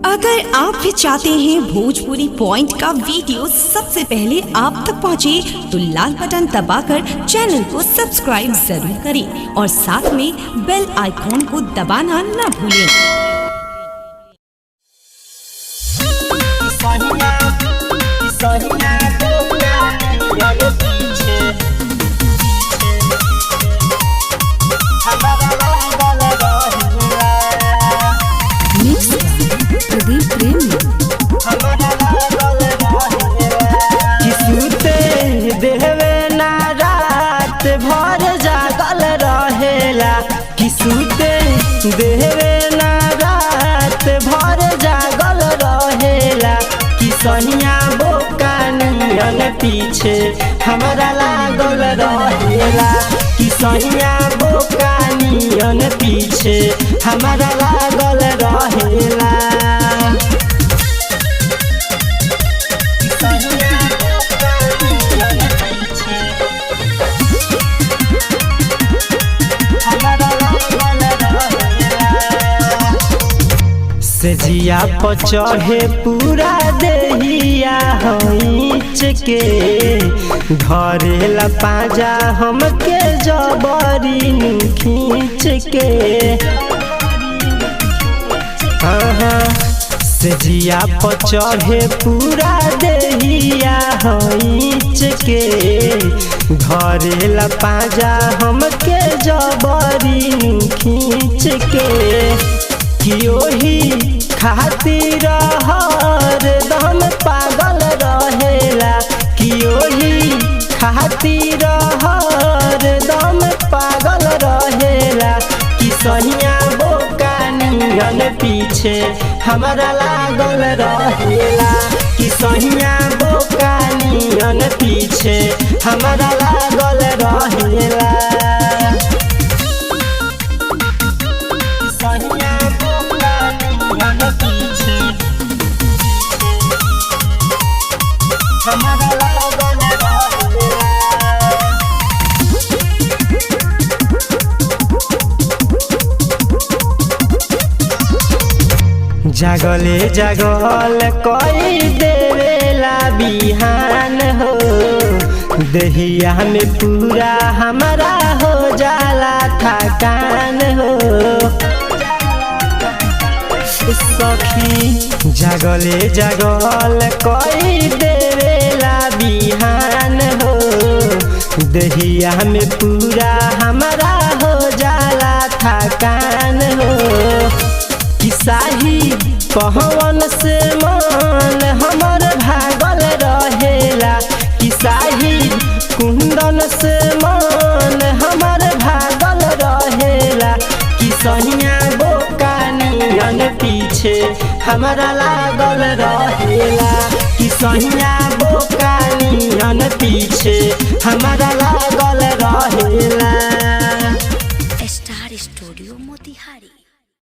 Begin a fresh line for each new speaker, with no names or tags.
अगर आप भी चाहते हैं भोजपुरी पॉइंट का वीडियो सबसे पहले आप तक पहुंचे, तो लाल बटन दबाकर चैनल को सब्सक्राइब जरूर करें और साथ में बेल आइकॉन को दबाना न भूलें।
भर जागल रहेला किसूते देवे ना रात भर जागल रहेला कि सहिया बोकानियन पीछे हमरा लागल रहेला कि सहिया बोकानियन पीछे हमरा लागल रहेला। जिया पर चढ़े पूरा देहिया होइच के धरेला पाजा हमके जबरी खींच के। से जिया पर चढ़े पूरा देहिया होइच के धरेला पाजा हमके जबरी खींच के। ओही खातिर हर दम पागल रहेला कि ओही खातिर हर दम पागल रहेला कि सहिया बोकानियन पीछे हमरा लागल रहेला कि सहिया बोकानियन पीछे हमरा लागल रहेला। जागले जागल कोई देवेला बिहान हो देहिया में पूरा हमारा हो जाला थकान हो सखी। जागले जागल कोई देवेला बिहान हो देहिया में पूरा हमारा हो जाला थकान हो कि साही पहवन से मन हमर भागल रहेला कि साही कुंदन से मन हमर भागल रहेला कि सहिया बोकानियन पीछे हमरा लागल रहेला कि सहिया बोकानियन पीछे हमरा